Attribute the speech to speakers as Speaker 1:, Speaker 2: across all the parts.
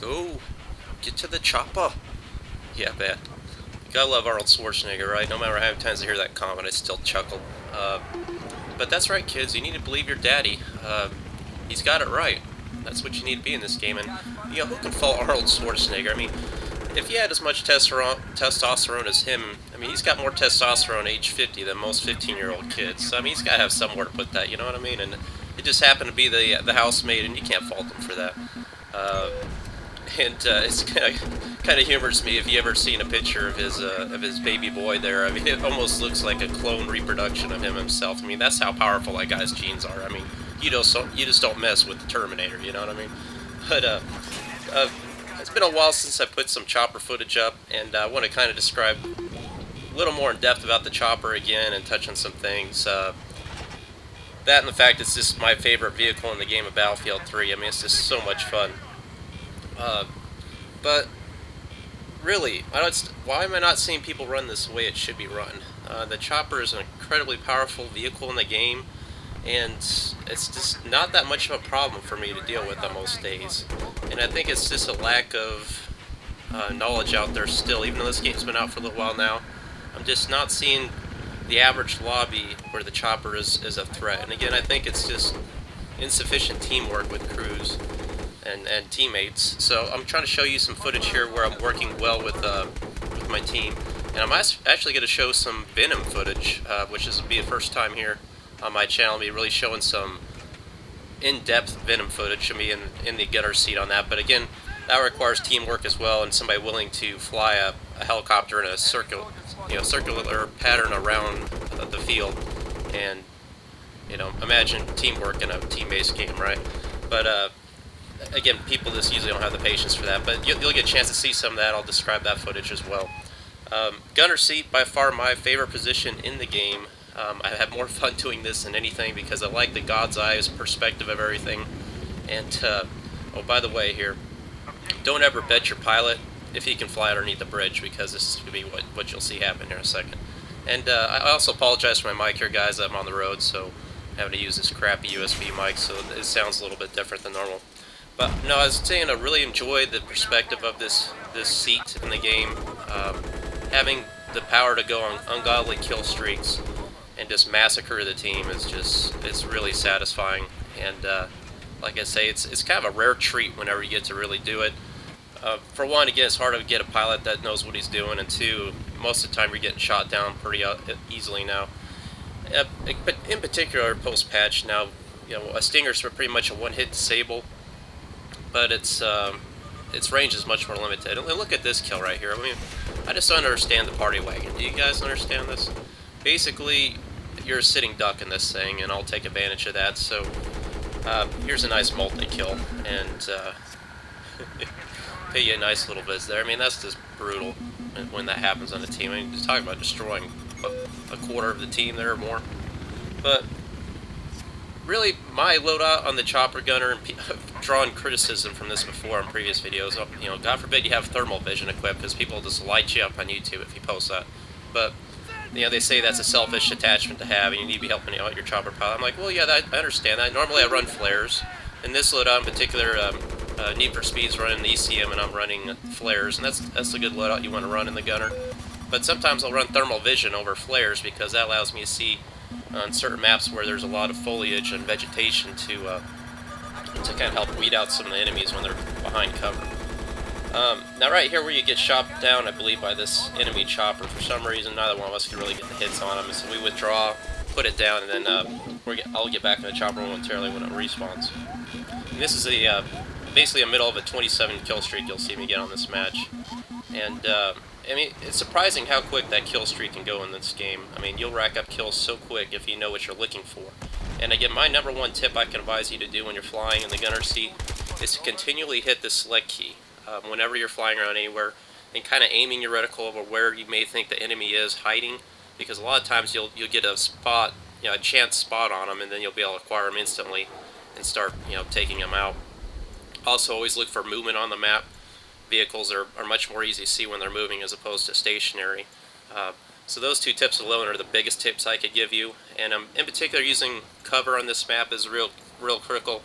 Speaker 1: Go! Get to the chopper! Yeah, man. You gotta love Arnold Schwarzenegger, right? No matter how many times I hear that comment, I still chuckle. But that's right, kids. You need to believe your daddy. He's got it right. That's what you need to be in this game. And, who can fault Arnold Schwarzenegger? I mean, if he had as much testosterone as him, I mean, he's got more testosterone at age 50 than most 15-year-old kids. So, I mean, he's got to have somewhere to put that, you know what I mean? And it just happened to be the housemaid, and you can't fault him for that. And it's kind of humors me if you ever seen a picture of his baby boy there. I mean, it almost looks like a clone reproduction of him himself. I mean, that's how powerful that guy's genes are. I mean, you just don't mess with the Terminator. You know what I mean? But it's been a while since I put some chopper footage up, and I want to kind of describe a little more in depth about the chopper again and touch on some things. That and the fact it's just my favorite vehicle in the game of Battlefield 3. I mean, it's just so much fun. But really, why am I not seeing people run this the way it should be run? The chopper is an incredibly powerful vehicle in the game, and it's just not that much of a problem for me to deal with on most days. And I think it's just a lack of knowledge out there still, even though this game's been out for a little while now. I'm just not seeing the average lobby where the chopper is a threat. And again, I think it's just insufficient teamwork with crews and teammates. So I'm trying to show you some footage here where I'm working well with my team. And I'm actually going to show some Venom footage, which will be the first time here on my channel. I'll be really showing some in-depth Venom footage of me in the gunner seat on that. But again, that requires teamwork as well, and somebody willing to fly a helicopter in a circular pattern around the field. And imagine teamwork in a team-based game, right? But again, people just usually don't have the patience for that. But you'll get a chance to see some of that. I'll describe that footage as well. Gunner seat, by far my favorite position in the game. I have more fun doing this than anything because I like the God's eyes perspective of everything. And, oh, by the way here, don't ever bet your pilot if he can fly underneath the bridge, because this is going to be what you'll see happen here in a second. And I also apologize for my mic here, guys. I'm on the road, so I'm having to use this crappy USB mic, so it sounds a little bit different than normal. But no, I was saying I really enjoy the perspective of this seat in the game. Having the power to go on ungodly kill streaks and just massacre the team it's really satisfying. And like I say, it's kind of a rare treat whenever you get to really do it. For one, again, it's hard to get a pilot that knows what he's doing, and two, most of the time you're getting shot down pretty easily now. But in particular, post-patch now, a Stinger's pretty much a one-hit disable, but its range is much more limited. And look at this kill right here. I mean, I just don't understand the party wagon. Do you guys understand this? Basically, you're a sitting duck in this thing, and I'll take advantage of that. So here's a nice multi-kill, and pay you a nice little viz there. I mean, that's just brutal when that happens on a team. I mean, just talking about destroying a quarter of the team there or more. But really, my loadout on the chopper gunner, and I've drawn criticism from this before in previous videos. God forbid you have thermal vision equipped, because people just light you up on YouTube if you post that. But they say that's a selfish attachment to have, and you need to be helping out your chopper pilot. I'm like, well, yeah, I understand that. Normally I run flares. In this loadout in particular, Need for Speed's running the ECM, and I'm running flares, and that's a good loadout you want to run in the gunner. But sometimes I'll run thermal vision over flares, because that allows me to see on certain maps where there's a lot of foliage and vegetation to kind of help weed out some of the enemies when they're behind cover. Now right here where you get shot down, I believe, by this enemy chopper, for some reason neither one of us can really get the hits on him, so we withdraw, put it down, and then I'll get back in the chopper momentarily when it respawns. And this is basically a middle of a 27 kill streak you'll see me get on this match. And I mean, it's surprising how quick that kill streak can go in this game. I mean, you'll rack up kills so quick if you know what you're looking for. And again, my number one tip I can advise you to do when you're flying in the gunner seat is to continually hit the select key whenever you're flying around anywhere, and kind of aiming your reticle over where you may think the enemy is hiding, because a lot of times you'll get a spot, a chance spot on them, and then you'll be able to acquire them instantly and start taking them out. Also, always look for movement on the map. Vehicles are much more easy to see when they're moving as opposed to stationary. So those two tips alone are the biggest tips I could give you. And in particular, using cover on this map is real critical.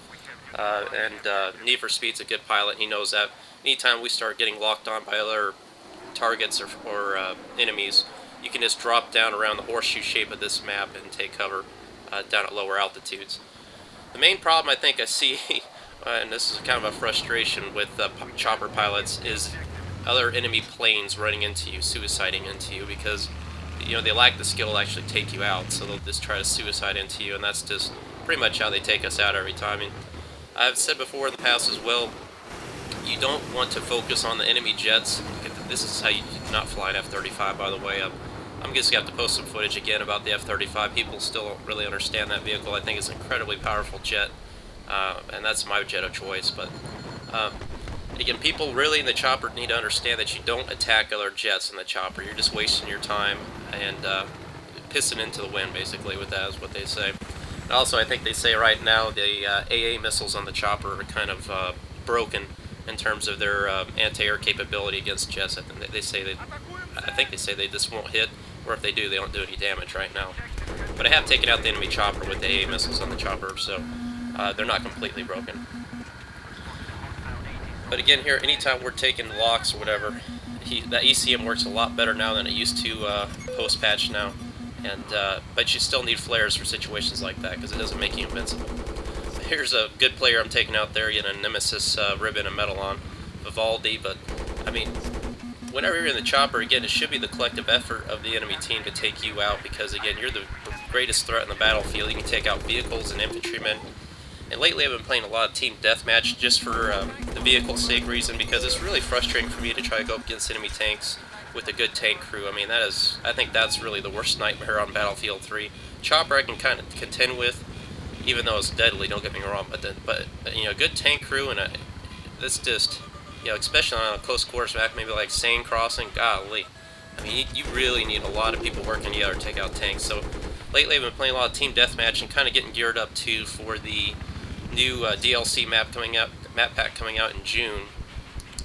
Speaker 1: and Need for Speed's a good pilot, and he knows that. Anytime we start getting locked on by other targets or enemies, you can just drop down around the horseshoe shape of this map and take cover down at lower altitudes. The main problem I think I see, and this is kind of a frustration with chopper pilots, is other enemy planes running into you, suiciding into you, because they lack the skill to actually take you out, so they'll just try to suicide into you, and that's just pretty much how they take us out every time. And I've said before in the past as well, you don't want to focus on the enemy jets. This is how you not fly an F-35, by the way. I'm just going to have to post some footage again about the F-35. People still don't really understand that vehicle. I think it's an incredibly powerful jet, and that's my jet of choice. But again, people really in the chopper need to understand that you don't attack other jets in the chopper. You're just wasting your time and pissing into the wind, basically, with that is what they say. And also, I think they say right now the AA missiles on the chopper are kind of broken in terms of their anti-air capability against jets. I think they say they just won't hit, or if they do, they don't do any damage right now. But I have taken out the enemy chopper with the AA missiles on the chopper, so they're not completely broken. But again, here, anytime we're taking locks or whatever, that ECM works a lot better now than it used to post-patch now. And but you still need flares for situations like that, because it doesn't make you invincible. Here's a good player I'm taking out there, getting a Nemesis ribbon and medal on, Vivaldi. But I mean, whenever you're in the chopper, again, it should be the collective effort of the enemy team to take you out, because again, you're the greatest threat in the battlefield. You can take out vehicles and infantrymen. And lately I've been playing a lot of team deathmatch just for the vehicle sake reason, because it's really frustrating for me to try to go up against enemy tanks with a good tank crew. I mean, I think that's really the worst nightmare on Battlefield 3. Chopper I can kind of contend with, even though it's deadly, don't get me wrong, but good tank crew, and that's just, especially on a close quarters map, maybe like Seine Crossing, golly. I mean, you really need a lot of people working together to take out tanks. So lately I've been playing a lot of team deathmatch and kind of getting geared up too for the new DLC map pack coming out in June.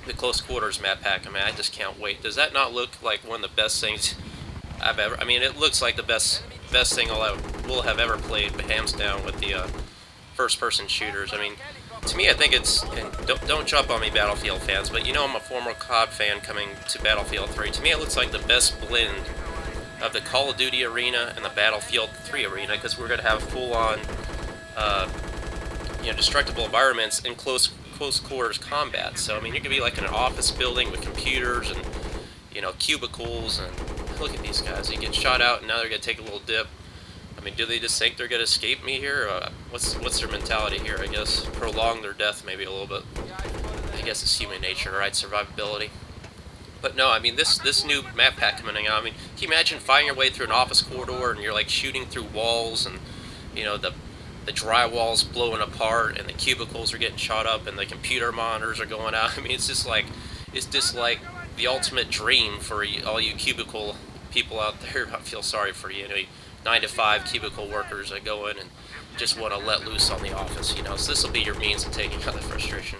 Speaker 1: The close quarters map pack. I mean, I just can't wait. Does that not look like one of the best things I've ever? I mean, it looks like the best thing we'll have ever played, hands down, with the first-person shooters. I mean, to me, I think it's, and don't jump on me, Battlefield fans, but I'm a former COD fan coming to Battlefield 3. To me, it looks like the best blend of the Call of Duty arena and the Battlefield 3 arena, because we're going to have full-on, destructible environments in close quarters combat. So, I mean, you could be like in an office building with computers and, cubicles, and look at these guys. They get shot out, and now they're going to take a little dip. I mean, do they just think they're going to escape me here? What's their mentality here, I guess? Prolong their death maybe a little bit. I guess it's human nature, right? Survivability. But no, I mean, this new map pack coming out, I mean, can you imagine fighting your way through an office corridor, and you're like shooting through walls, and, the drywall's blowing apart, and the cubicles are getting shot up, and the computer monitors are going out. I mean, it's just like the ultimate dream for all you cubicle people out there. I feel sorry for you, 9-to-5 cubicle workers that go in and just want to let loose on the office, So this will be your means of taking out the frustration.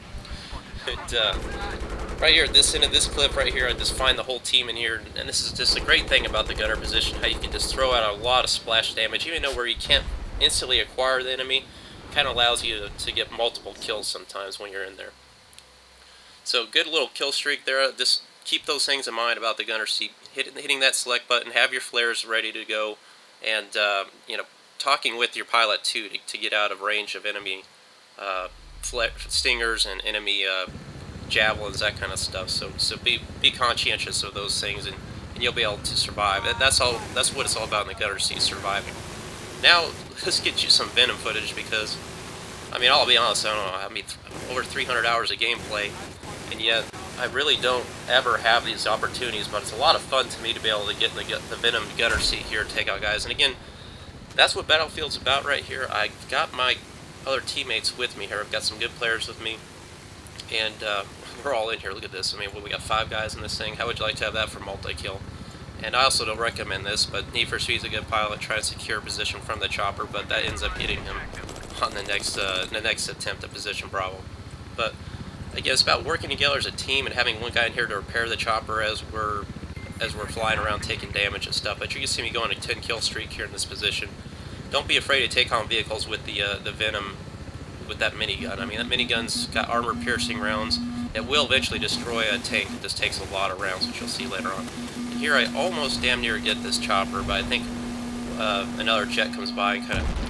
Speaker 1: And right here, at this end of this clip right here, I just find the whole team in here, and this is just a great thing about the gunner position, how you can just throw out a lot of splash damage, even though where you can't instantly acquire the enemy. Kind of allows you to get multiple kills sometimes when you're in there. So good little kill streak there. Just keep those things in mind about the gunner seat. Hitting that select button, have your flares ready to go, and talking with your pilot too to get out of range of enemy stingers and enemy javelins, that kind of stuff. So be conscientious of those things, and you'll be able to survive. That's what it's all about in the gunner seat, surviving. Now let's get you some Venom footage, because I mean, I'll be honest, I don't know, I mean, over 300 hours of gameplay, and yet I really don't ever have these opportunities, but it's a lot of fun to me to be able to get in the Venom gunner seat here and take out guys. And again, that's what Battlefield's about right here. I got my other teammates with me here. I've got some good players with me, and we're all in here. Look at this. I mean, we got 5 guys in this thing. How would you like to have that for multi-kill? And I also don't recommend this, but Need for Speed's a good pilot, trying to secure position from the chopper, but that ends up hitting him on the next attempt at position Bravo. But again, it's about working together as a team and having one guy in here to repair the chopper as we're flying around taking damage and stuff. But you can see me going a 10 kill streak here in this position. Don't be afraid to take on vehicles with the Venom with that minigun. I mean, that minigun's got armor-piercing rounds. It will eventually destroy a tank. It just takes a lot of rounds, which you'll see later on. And here I almost damn near get this chopper, but I think another jet comes by and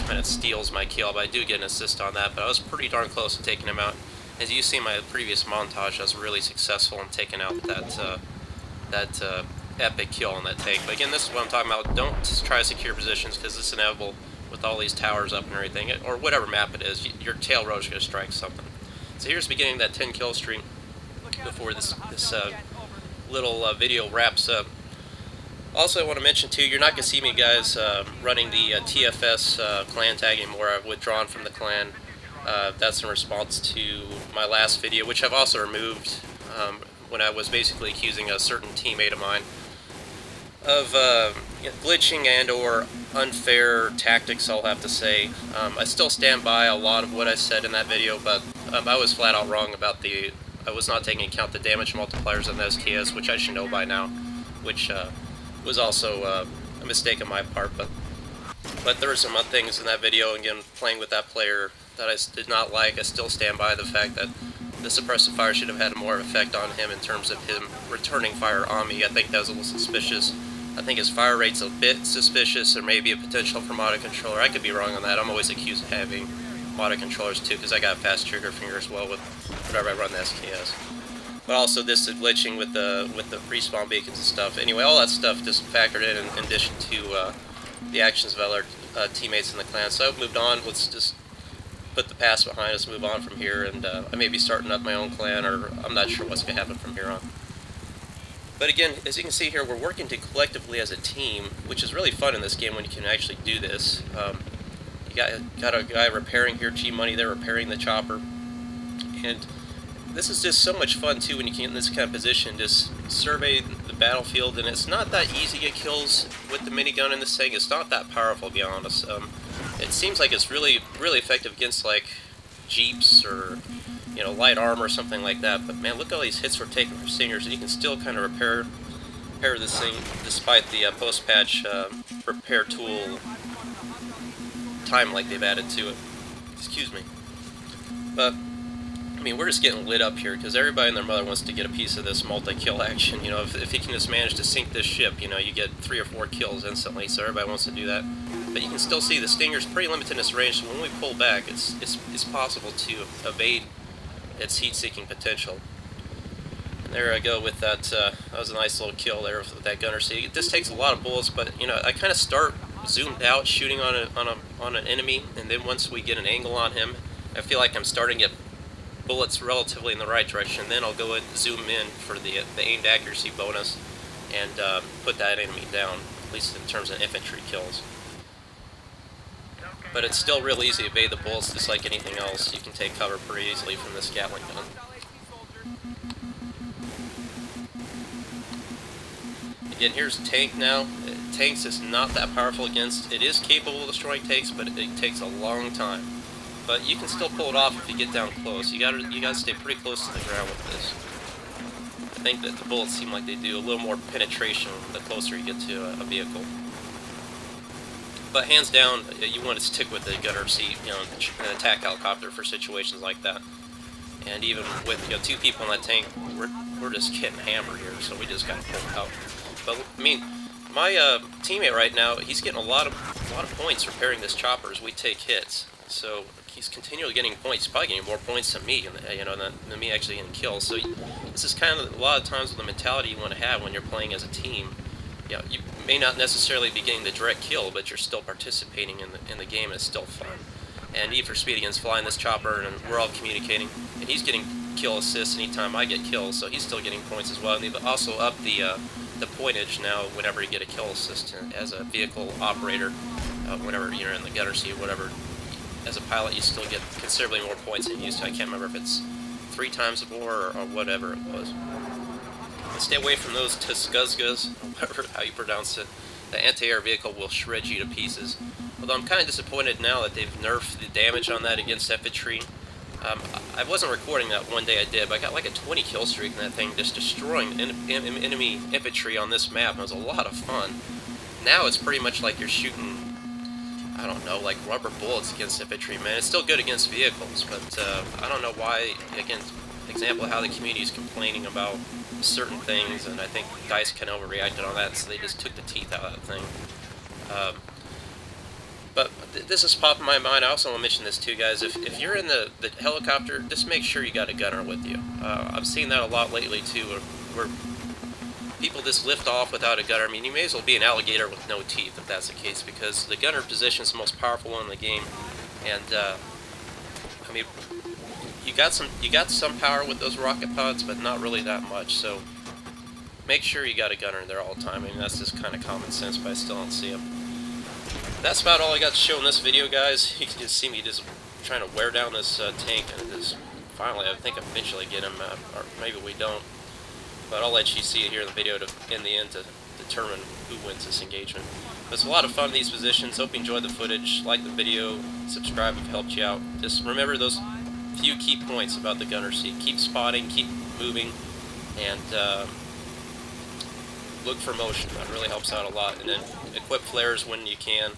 Speaker 1: kind of steals my kill. But I do get an assist on that. But I was pretty darn close to taking him out. As you see in my previous montage, I was really successful in taking out that epic kill on that tank. But again, this is what I'm talking about. Don't just try to secure positions, because it's inevitable with all these towers up and everything, or whatever map it is. Your tail road is going to strike something. So here's the beginning of that 10 kill streak before this little video wraps up. Also, I want to mention too, you're not going to see me, guys, running the TFS clan tag anymore. I've withdrawn from the clan. That's in response to my last video, which I've also removed when I was basically accusing a certain teammate of mine of glitching and or unfair tactics, I'll have to say. I still stand by a lot of what I said in that video, but I was flat out wrong about I was not taking into account the damage multipliers on the STS, which I should know by now, which was also a mistake on my part, but there were some other things in that video, again, playing with that player that I did not like. I still stand by the fact that the suppressive fire should have had more effect on him in terms of him returning fire on me. I think that was a little suspicious. I think his fire rate's a bit suspicious, or maybe a potential for modded controller. I could be wrong on that. I'm always accused of having modded controllers too, because I got a fast trigger finger as well with whenever I run the STS. But also this is glitching with the respawn beacons and stuff. Anyway, all that stuff just factored in addition to the actions of other teammates in the clan. So I've moved on. Let's just put the past behind us, move on from here, and I may be starting up my own clan, or I'm not sure what's going to happen from here on. But again, as you can see here, we're working collectively as a team, which is really fun in this game when you can actually do this. You got a guy repairing here, G-Money there, repairing the chopper. And this is just so much fun too when you get in this kind of position, just survey the battlefield, and it's not that easy to get kills with the minigun in this thing. It's not that powerful, to be honest. It seems like it's really effective against like jeeps or light armor or something like that. But man, look at all these hits we're taking from Stingers, and you can still kind of repair this thing despite the post-patch repair tool time like they've added to it. Excuse me. But I mean, we're just getting lit up here because everybody and their mother wants to get a piece of this multi-kill action. If you can just manage to sink this ship, you get 3 or 4 kills instantly. So everybody wants to do that. But you can still see the Stinger's pretty limited in its range. So when we pull back, it's possible to evade its heat-seeking potential. And there I go with that. That was a nice little kill there with that gunner. See, this takes a lot of bullets, but I kind of start zoomed out shooting on an enemy, and then once we get an angle on him, I feel like I'm starting to get bullets relatively in the right direction. Then I'll go and zoom in for the aimed accuracy bonus and put that enemy down, at least in terms of infantry kills. But it's still real easy to evade the bullets, just like anything else. You can take cover pretty easily from this Gatling gun. Again, here's a tank now. Tanks is not that powerful against. It is capable of destroying tanks, but it takes a long time. But you can still pull it off if you get down close. You gotta stay pretty close to the ground with this. I think that the bullets seem like they do a little more penetration the closer you get to a vehicle. But hands down, you want to stick with the gunner seat, an attack helicopter for situations like that. And even with 2 people in that tank, we're just getting hammered here, so we just gotta pull it out. But I mean, my teammate right now, he's getting a lot of points repairing this chopper as we take hits. So he's continually getting points. He's probably getting more points than me, than me actually getting kills. So this is kind of a lot of times the mentality you want to have when you're playing as a team. You may not necessarily be getting the direct kill, but you're still participating in the game, and it's still fun. And E for Speed again's flying this chopper, and we're all communicating, and he's getting kill assists anytime I get kills, so he's still getting points as well. And they've also upped the pointage now whenever you get a kill assist as a vehicle operator, whenever you're in the gunner seat, whatever. As a pilot, you still get considerably more points than you used to. I can't remember if it's 3 times more or whatever it was. But stay away from those Tuskuzgas, whatever how you pronounce it. The anti-air vehicle will shred you to pieces. Although I'm kind of disappointed now that they've nerfed the damage on that against infantry. I wasn't recording that one day I did, but I got like a 20 kill streak in that thing, just destroying enemy infantry on this map. It was a lot of fun. Now it's pretty much like you're shooting, I don't know, like rubber bullets against infantry, man. It's still good against vehicles, but I don't know why, again, example of how the community is complaining about certain things, and I think DICE kind of overreacted on that, so they just took the teeth out of that thing. But this is popping in my mind. I also want to mention this too, guys. If you're in the helicopter, just make sure you got a gunner with you. I've seen that a lot lately too, where people just lift off without a gunner. I mean, you may as well be an alligator with no teeth if that's the case, because the gunner position is the most powerful one in the game. And I mean, you got some power with those rocket pods, but not really that much. So make sure you got a gunner there all the time. I mean, that's just kind of common sense, but I still don't see them. That's about all I got to show in this video, guys. You can just see me just trying to wear down this tank, and just finally, I think eventually get him, or maybe we don't. But I'll let you see it here in the video in the end to determine who wins this engagement. But it's a lot of fun in these positions. Hope you enjoyed the footage. Like the video, subscribe if it helped you out. Just remember those few key points about the gunner seat. Keep spotting, keep moving, and look for motion. That really helps out a lot. And then equip flares when you can,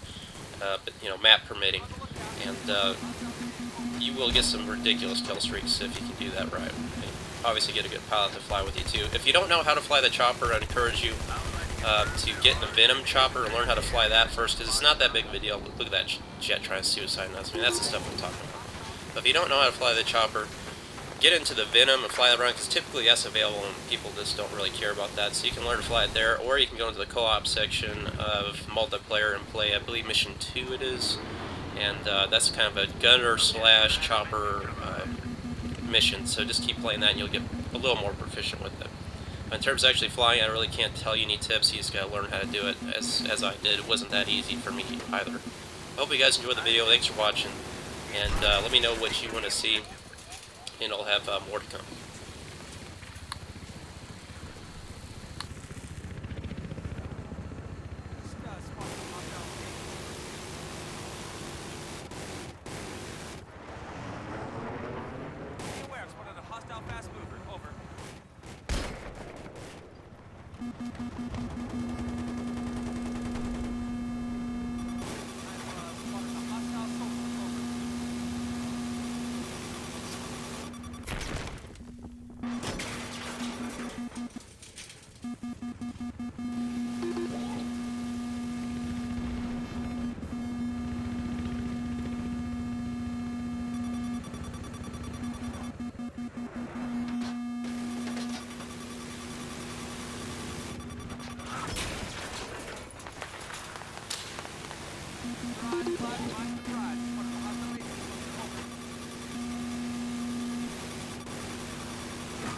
Speaker 1: but you know, map permitting. And you will get some ridiculous kill streaks if you can do that right. And obviously get a good pilot to fly with you too. If you don't know how to fly the chopper, I'd encourage you to get in the Venom chopper and learn how to fly that first, because it's not that big of a deal. Look at that jet trying to suicide nuts. I mean, that's the stuff I'm talking about. But if you don't know how to fly the chopper, get into the Venom and fly that around, because typically that's available and people just don't really care about that. So you can learn to fly it there, or you can go into the co-op section of multiplayer and play, I believe, Mission 2 it is. And that's kind of a gunner slash chopper mission. So just keep playing that and you'll get a little more proficient with it. But in terms of actually flying, I really can't tell you any tips. You just gotta learn how to do it as I did. It wasn't that easy for me either. I hope you guys enjoyed the video. Thanks for watching. And let me know what you want to see, and I'll have more to come.
Speaker 2: Fast mover, over.